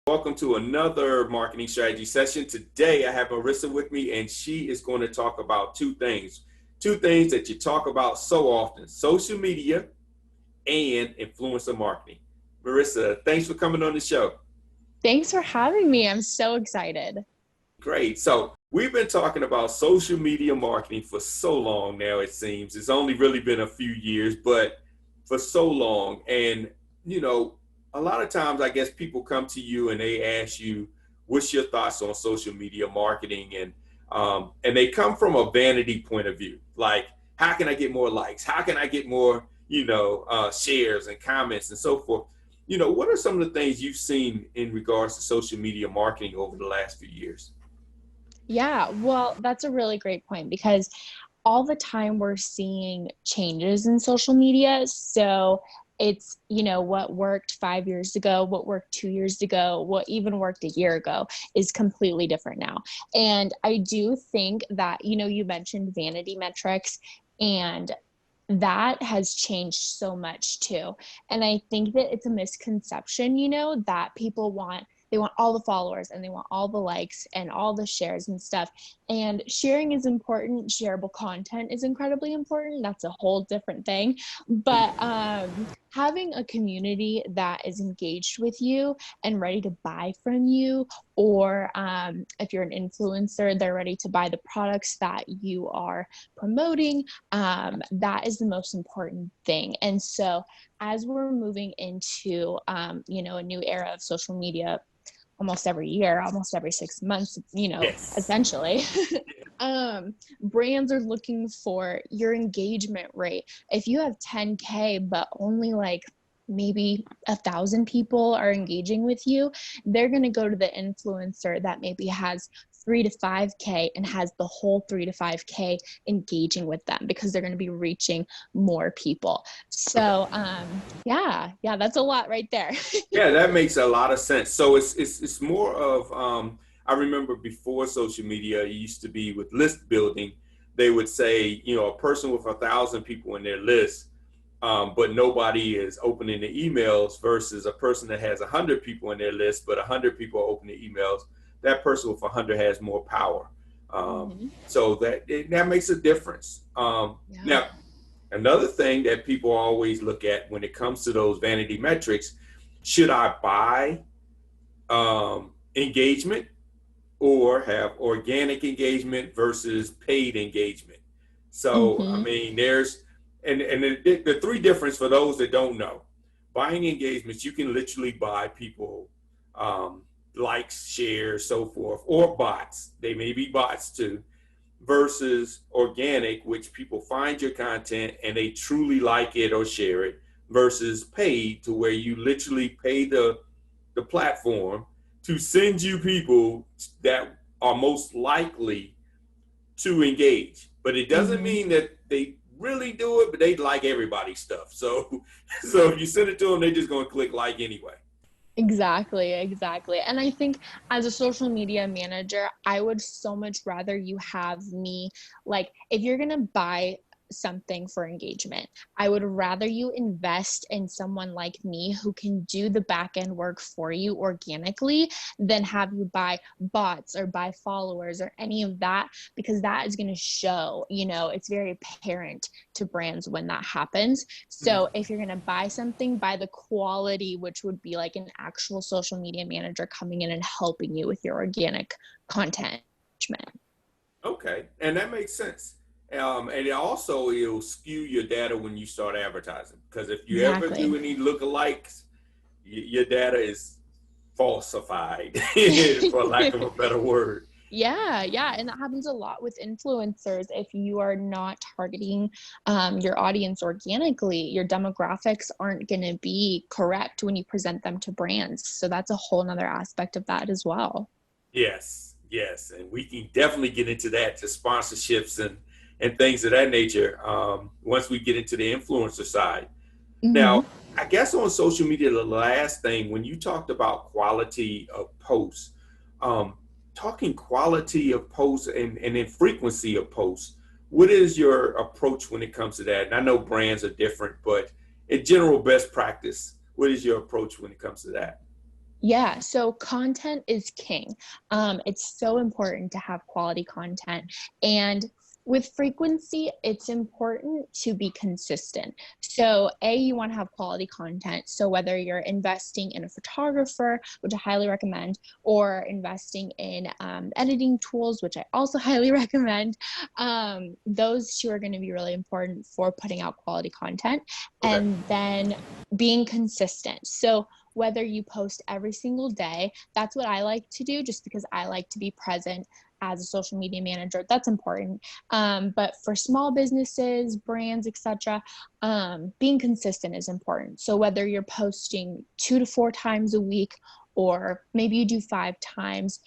Welcome to another marketing strategy session. Today, I have Marissa with me, and she is going to talk about two things that you talk about so often: social media and influencer marketing. Marissa, thanks for coming on the show. Thanks for having me. I'm so excited. Great. So we've been talking about social media marketing for so long now, it seems. It's only really been a few years, but for so long. And, you know, a lot of times I guess people come to you and they ask you, what's your thoughts on social media marketing? And they come from a vanity point of view. Like, how can I get more likes? How can I get more, shares and comments and so forth? What are some of the things you've seen in regards to social media marketing over the last few years? Yeah, well, that's a really great point because all the time we're seeing changes in social media. So it's, what worked 5 years ago, what worked 2 years ago, what even worked a year ago is completely different now. And I do think that, you mentioned vanity metrics, and that has changed so much too. And I think that it's a misconception, that they want all the followers and they want all the likes and all the shares and stuff. And sharing is important. Shareable content is incredibly important. That's a whole different thing. But having a community that is engaged with you and ready to buy from you, or if you're an influencer, they're ready to buy the products that you are promoting, that is the most important thing. And so as we're moving into, a new era of social media, almost every year, almost every 6 months, Yes. essentially, brands are looking for your engagement rate. If you have 10K, but only like maybe 1,000 people are engaging with you, they're going to go to the influencer that maybe has 3 to 5K and has the whole 3 to 5K engaging with them because they're going to be reaching more people. Okay. So yeah, that's a lot right there. Yeah, that makes a lot of sense. So it's more of I remember before social media, it used to be with list building. They would say, a person with 1,000 people in their list, but nobody is opening the emails versus a person that has 100 people in their list, but 100 people open the emails. That person with 100 has more power. Mhm. So that makes a difference. Yeah. Now, another thing that people always look at when it comes to those vanity metrics: should I buy engagement or have organic engagement versus paid engagement? So, I Hmm. mean, and the three difference for those that don't know: buying engagements, you can literally buy people um, likes, shares, so forth, or bots. They may be bots too, versus organic, which people find your content and they truly like it or share it, versus paid, to where you literally pay the platform to send you people that are most likely to engage. But it doesn't Hmm. mean that they really do it, but they like everybody's stuff. So so if you send it to them, they're just going to click like anyway. Exactly, exactly. And I think as a social media manager, I would so much rather you have me, like, if you're going to buy something for engagement, I would rather you invest in someone like me who can do the back end work for you organically than have you buy bots or buy followers or any of that, because that is going to show, it's very apparent to brands when that happens. So if you're going to buy something, buy the quality, which would be like an actual social media manager coming in and helping you with your organic content management. Okay, and that makes sense. And it also, it'll skew your data when you start advertising, because if you ever do Exactly. any lookalikes, your data is falsified, for lack of a better word. Yeah, yeah. And that happens a lot with influencers. If you are not targeting your audience organically, your demographics aren't going to be correct when you present them to brands. So that's a whole nother aspect of that as well. Yes, yes, and we can definitely get into that, to sponsorships and things of that nature, once we get into the influencer side. Now, Hmm. I guess on social media, the last thing, when you talked about quality of posts, um, talking quality of posts and then frequency of posts, what is your approach when it comes to that? And I know brands are different, but in general, best practice, what is your approach when it comes to that? Yeah, so content is king. It's so important to have quality content. And with frequency, it's important to be consistent. So, you want to have quality content. So, whether you're investing in a photographer, which I highly recommend, or investing in editing tools, which I also highly recommend, those two are going to be really important for putting out quality content. Okay. And then being consistent. So, whether you post every single day. That's what I like to do just because I like to be present as a social media manager. That's important. But for small businesses, brands, etc., being consistent is important. So whether you're posting 2 to 4 times a week, or maybe you do 5 times,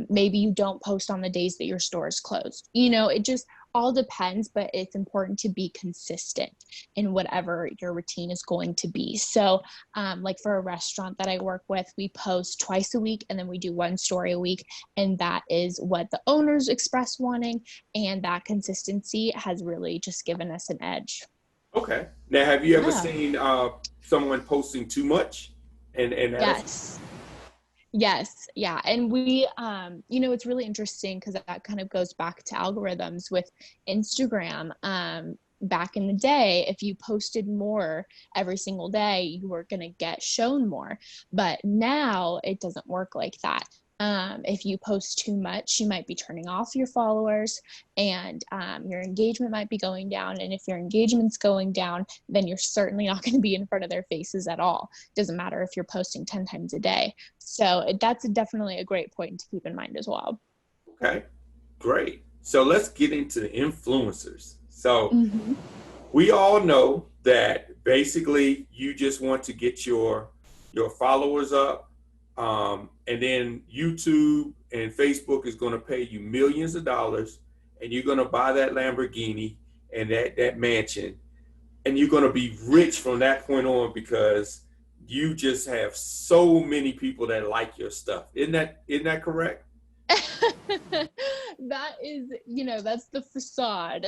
maybe you don't post on the days that your store is closed. It just all depends, but it's important to be consistent in whatever your routine is going to be. So, like for a restaurant that I work with, we post twice a week and then we do one story a week. And that is what the owners express wanting. And that consistency has really just given us an edge. Okay. Now, have you ever Yeah. seen someone posting too much and that Yes. Yes, yeah. And it's really interesting because that kind of goes back to algorithms with Instagram. Back in the day, if you posted more every single day, you were going to get shown more. But now it doesn't work like that. If you post too much, you might be turning off your followers, and your engagement might be going down. And if your engagement's going down, then you're certainly not going to be in front of their faces at all. Doesn't matter if you're posting 10 times a day. So that's definitely a great point to keep in mind as well. okay, great. So let's get into the influencers. So Mm-hmm. we all know that basically you just want to get your followers up, and then YouTube and Facebook is going to pay you millions of dollars, and you're going to buy that Lamborghini and that mansion, and you're going to be rich from that point on because you just have so many people that like your stuff. Isn't that correct? That is, that's the facade.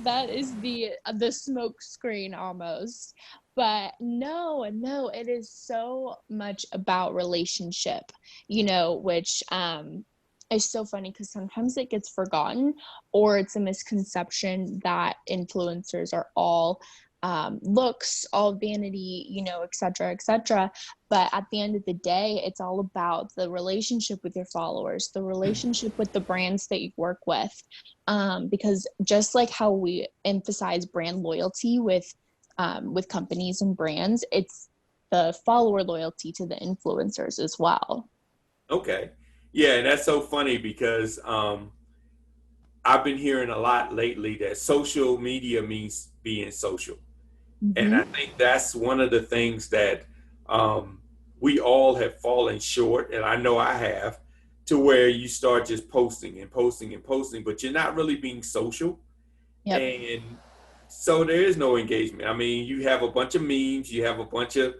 That is the smoke screen almost. But no, it is so much about relationship, which is so funny because sometimes it gets forgotten, or it's a misconception that influencers are all looks, all vanity, et cetera, et cetera. But at the end of the day, it's all about the relationship with your followers, the relationship with the brands that you work with. Because just like how we emphasize brand loyalty with companies and brands, it's the follower loyalty to the influencers as well. Okay. Yeah, and that's so funny because I've been hearing a lot lately that social media means being social. And I Mm-hmm. think that's one of the things that um, we all have fallen short, and I know I have, to where you start just posting and posting and posting, but you're not really being social. Yep. And so there is no engagement. I mean, you have a bunch of memes, you have a bunch of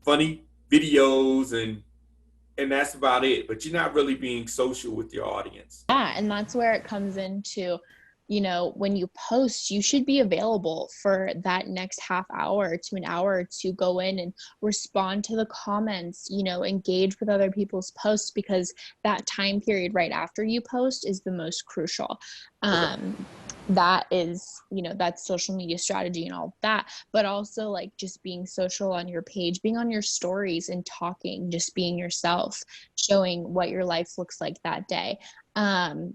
funny videos, and that's about it. But you're not really being social with your audience. Yeah, and that's where it comes into, when you post, you should be available for that next half hour to an hour to go in and respond to the comments, engage with other people's posts, because that time period right after you post is the most crucial. Okay. That is, that's social media strategy and all that, but also like just being social on your page, being on your stories and talking, just being yourself, showing what your life looks like that day,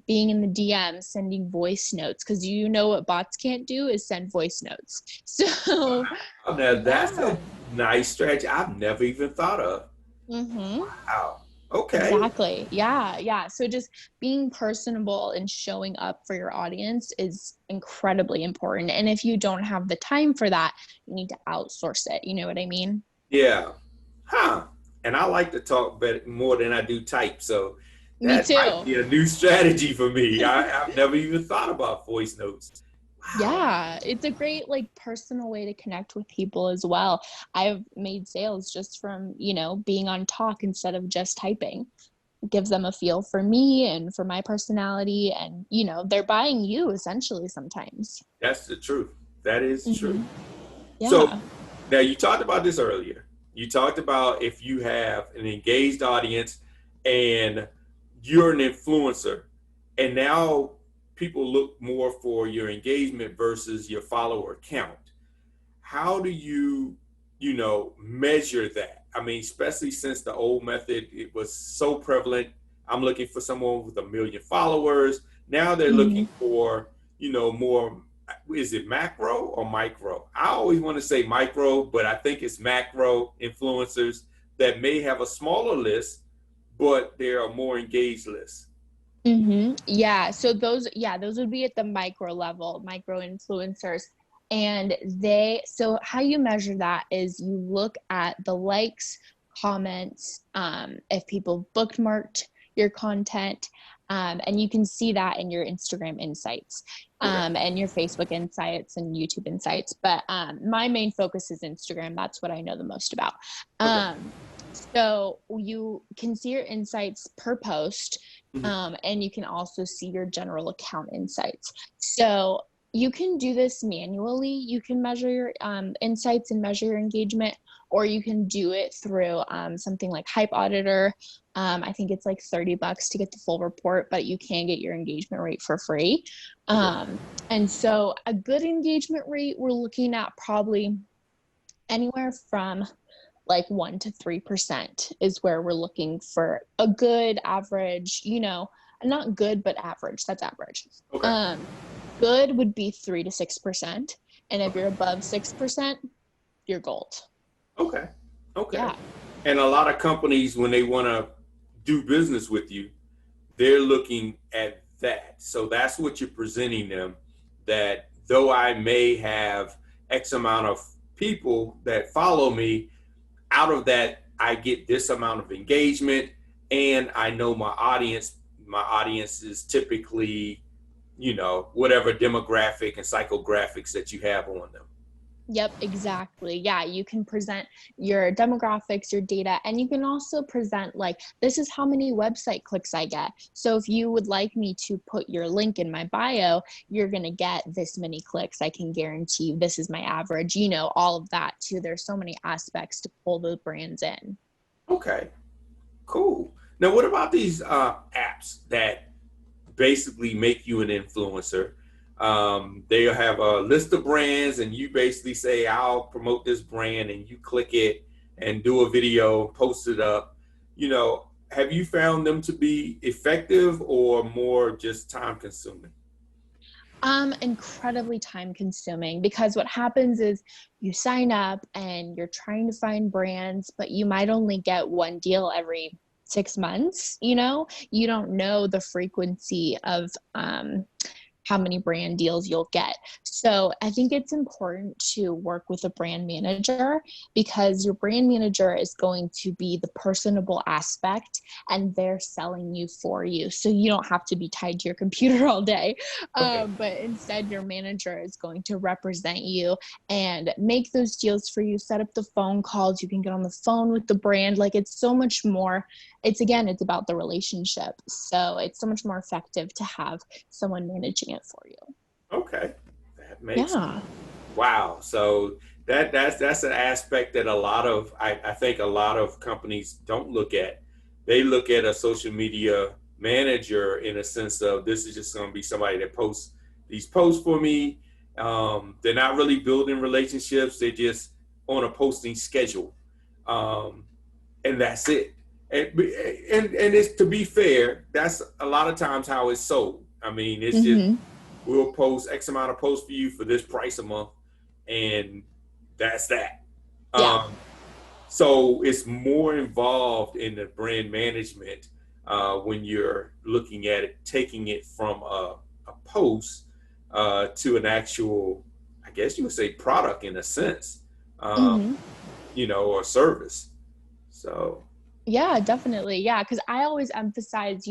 being in the DMs, sending voice notes, because what bots can't do is send voice notes. So, Wow. Now that's yeah. a nice strategy I've never even thought of. Mm-hmm. Wow. Okay. Exactly. Yeah. Yeah. So just being personable and showing up for your audience is incredibly important. And if you don't have the time for that, you need to outsource it. You know what I mean? Yeah. Huh. And I like to talk better more than I do type. So Me that might too. be a new strategy for me. I've never even thought about voice notes. Wow. Yeah, it's a great like personal way to connect with people as well. I've made sales just from, being on talk instead of just typing. It gives them a feel for me and for my personality, and they're buying you essentially sometimes. That's the truth. That is true. Hmm. So Yeah. now you talked about this earlier. You talked about if you have an engaged audience and you're an influencer, and now people look more for your engagement versus your follower count. How do you, measure that? I mean, especially since the old method, it was so prevalent. I'm looking for someone with 1 million followers. Now they're looking Mhm. for, more, is it macro or micro? I always want to say micro, but I think it's macro influencers that may have a smaller list, but they're a more engaged list. Yeah. So those would be at the micro level, micro influencers. And so how you measure that is you look at the likes, comments, if people bookmarked your content, and you can see that in your Instagram insights, Okay. and your Facebook insights and YouTube insights. But my main focus is Instagram. That's what I know the most about. Okay. So you can see your insights per post, Mhm. and you can also see your general account insights. So you can do this manually. You can measure your insights and measure your engagement, or you can do it through something like Hype Auditor. I think it's like $30 to get the full report, but you can get your engagement rate for free. Okay. And so a good engagement rate, we're looking at probably anywhere from like 1 to 3% is where we're looking for a good average, not good, but average. That's average. Okay. Um, Good would be 3 to 6%. And if you're above 6%, you're gold. Okay. Okay. Yeah. And a lot of companies, when they want to do business with you, they're looking at that. So that's what you're presenting them, that though I may have X amount of people that follow me, out of that, I get this amount of engagement, and I know my audience. My audience is typically, whatever demographic and psychographics that you have on them. Yep, exactly. Yeah, you can present your demographics, your data, and you can also present like, this is how many website clicks I get. So if you would like me to put your link in my bio, you're going to get this many clicks. I can guarantee you this is my average, all of that too. There's so many aspects to pull the brands in. Okay, cool. Now, what about these apps that basically make you an influencer? They'll have a list of brands, and you basically say, I'll promote this brand, and you click it and do a video, post it up. Have you found them to be effective or more just time consuming? Incredibly time consuming, because what happens is you sign up and you're trying to find brands, but you might only get one deal every 6 months. You don't know the frequency of how many brand deals you'll get. So I think it's important to work with a brand manager, because your brand manager is going to be the personable aspect, and they're selling you for you. So you don't have to be tied to your computer all day. Okay. But instead, your manager is going to represent you and make those deals for you, set up the phone calls. You can get on the phone with the brand. Like, it's so much more. It's about the relationship. So it's so much more effective to have someone managing it for you. Okay. That makes Yeah. Wow. So that's an aspect that I think a lot of companies don't look at. They look at a social media manager in a sense of, this is just going to be somebody that posts these posts for me. They're not really building relationships. They're just on a posting schedule, um, and that's it. And it's, to be fair, that's a lot of times how it's sold. I mean, it's just, Mm-hmm. we'll post X amount of posts for you for this price a month, and that's that. Yeah. Um, so it's more involved in the brand management when you're looking at it, taking it from a post to an actual, I guess you would say, product in a sense, um, Mm-hmm. or service. So, Yeah, definitely. Yeah, because I always emphasize,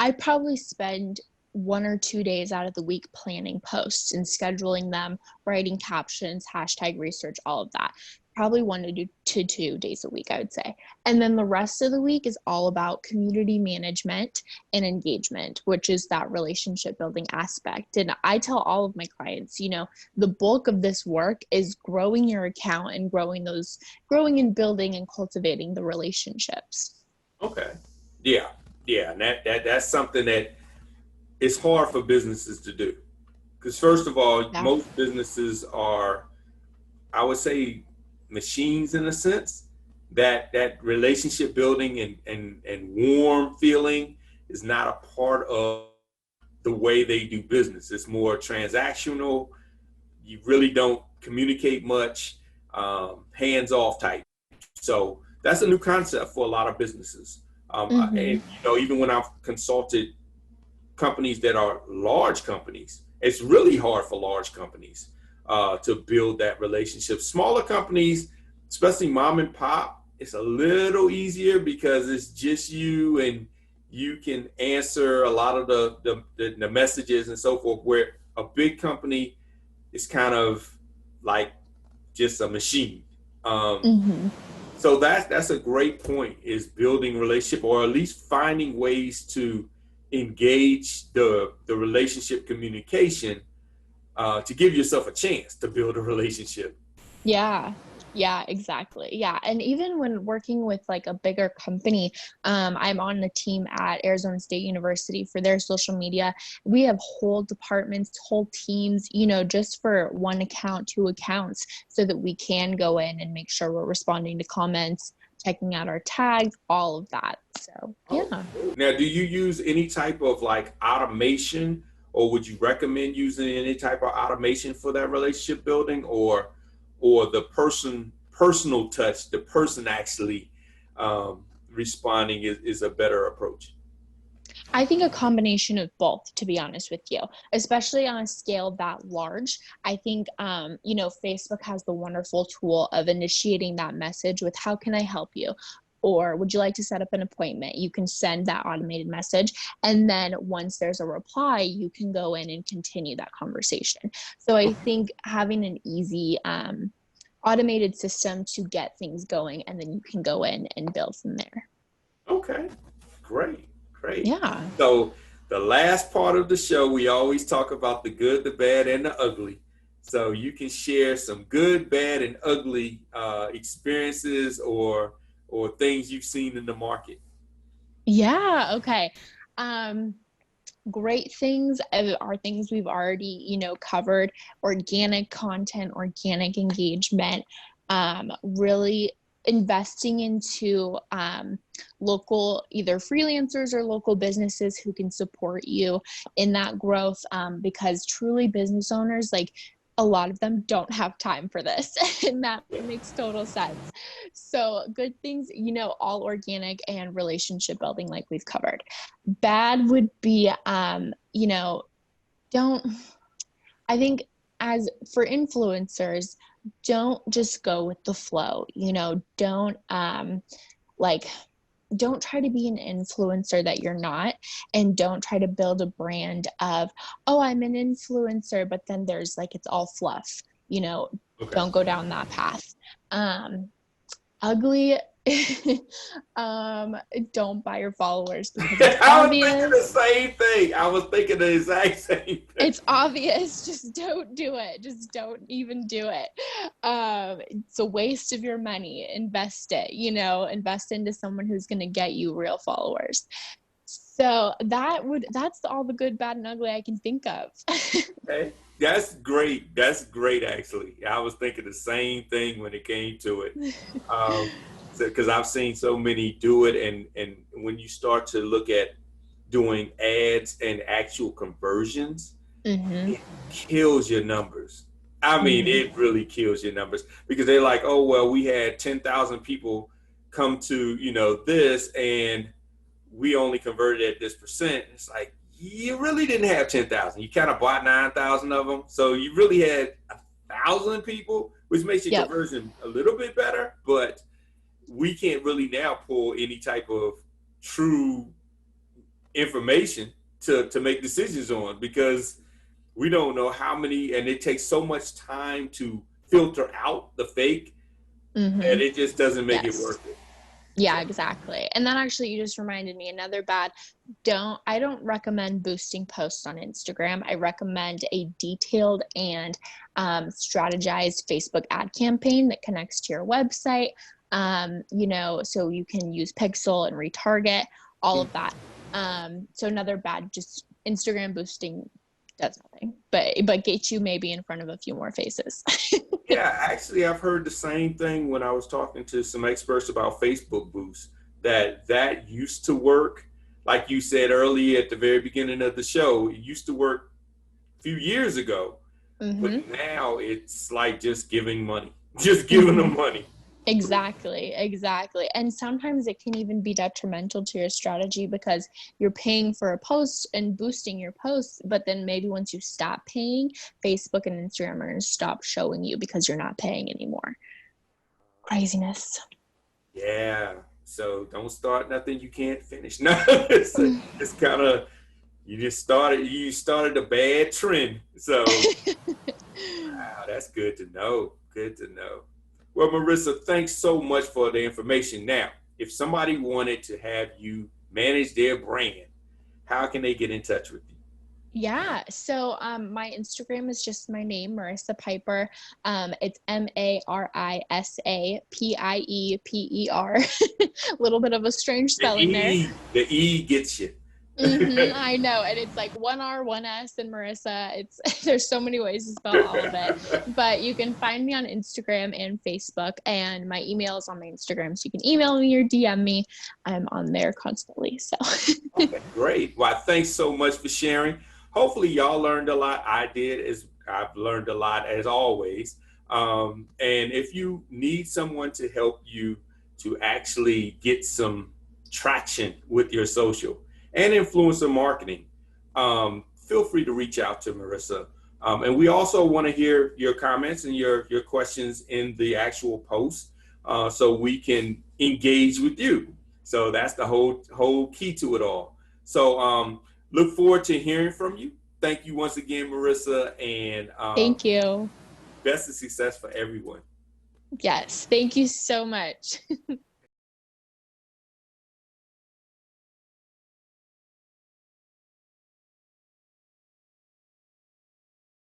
I probably spend 1 or 2 days out of the week planning posts and scheduling them, writing captions, hashtag research, all of that. probably 1 to 2 days a week, I would say. And then the rest of the week is all about community management and engagement, which is that relationship building aspect. And I tell all of my clients, the bulk of this work is growing your account and growing and building and cultivating the relationships. Okay. Yeah. Yeah. And that's something that is hard for businesses to do. Because first of all, Yeah. most businesses are, I would say, machines in a sense. That relationship building and warm feeling is not a part of the way they do business. It's more transactional. You really don't communicate much, hands off type. So that's a new concept for a lot of businesses. And even when I've consulted companies that are large companies, it's really hard for large companies to build that relationship. Smaller companies, especially mom and pop, it's a little easier because it's just you and you can answer a lot of the messages and so forth, where a big company is kind of like just a machine. So that's a great point, is building relationship, or at least finding ways to engage the relationship communication to give yourself a chance to build a relationship. Yeah, exactly. Yeah. And even when working with like a bigger company, I'm on the team at Arizona State University for their social media. We have whole departments, whole teams, just for one account, two accounts, so that we can go in and make sure we're responding to comments, checking out our tags, all of that. So, yeah. Now, do you use any type of like automation, or would you recommend using any type of automation for that relationship building, or the personal touch, the person actually responding is a better approach? I think a combination of both, to be honest with you, especially on a scale that large. I think, Facebook has the wonderful tool of initiating that message with, how can I help you? Or would you like to set up an appointment? You can send that automated message. And then once there's a reply, you can go in and continue that conversation. So I think having an easy automated system to get things going, and then you can go in and build from there. Okay, great. Yeah. So the last part of the show, we always talk about the good, the bad, and the ugly. So you can share some good, bad, and ugly experiences or things you've seen in the market. Yeah. Okay. Great things are things we've already, covered: organic content, organic engagement, really investing into local, either freelancers or local businesses who can support you in that growth, because truly business owners, like, a lot of them don't have time for this, and that makes total sense. So good things, all organic and relationship building, like we've covered. Bad would be, don't, I think, as for influencers, don't just go with the flow, don't try to be an influencer that you're not, and don't try to build a brand of, oh, I'm an influencer, but then there's like, it's all fluff, Okay. Don't go down that path. Ugly, don't buy your followers, because it's obvious. I was thinking the same thing. I was thinking the exact same thing. It's obvious. Just don't do it. Just don't even do it. It's a waste of your money. Invest it, invest into someone who's going to get you real followers. So that's all the good, bad, and ugly I can think of. Okay. That's great. That's great, actually. I was thinking the same thing when it came to it. Because I've seen so many do it, and when you start to look at doing ads and actual conversions, it kills your numbers. I mean, it really kills your numbers, because they're like, oh, well, we had 10,000 people come to, this, and we only converted at this percent. It's like, you really didn't have 10,000. You kind of bought 9,000 of them. So you really had 1,000 people, which makes your conversion a little bit better, but we can't really now pull any type of true information to make decisions on, because we don't know how many, and it takes so much time to filter out the fake And it just doesn't make it Yes. worth it. Yeah, exactly. And then actually you just reminded me another bad, I don't recommend boosting posts on Instagram. I recommend a detailed and strategized Facebook ad campaign that connects to your website. So you can use Pixel and retarget, all of that. So another bad, just Instagram boosting does nothing, but get you maybe in front of a few more faces. Yeah, actually, I've heard the same thing when I was talking to some experts about Facebook boosts, that used to work. Like you said earlier at the very beginning of the show, it used to work a few years ago, Mm-hmm. but now it's like just giving money, just giving them money. Exactly. And sometimes it can even be detrimental to your strategy because you're paying for a post and boosting your posts, but then maybe once you stop paying, Facebook and Instagram are going to stop showing you because you're not paying anymore. Craziness. Yeah. So don't start nothing you can't finish. No, it's kind of you started a bad trend. So wow, that's good to know. Good to know. Well, Marissa, thanks so much for the information. Now, if somebody wanted to have you manage their brand, how can they get in touch with you? Yeah. So my Instagram is just my name, Marissa Piper. It's MARISAPIEPER. A little bit of a strange spelling there. The E gets you. I know, and it's like one R, one S, and Marissa. It's there's so many ways to spell all of it, but you can find me on Instagram and Facebook, and my email is on my Instagram, so you can email me or DM me. I'm on there constantly. So Okay, great. Well, thanks so much for sharing. Hopefully, y'all learned a lot. I did, as I've learned a lot as always. And if you need someone to help you to actually get some traction with your social and influencer marketing, feel free to reach out to Marissa. And we also want to hear your comments and your questions in the actual post, so we can engage with you. So that's the whole key to it all. So look forward to hearing from you. Thank you once again, Marissa, and thank you. best of success for everyone. Yes, thank you so much.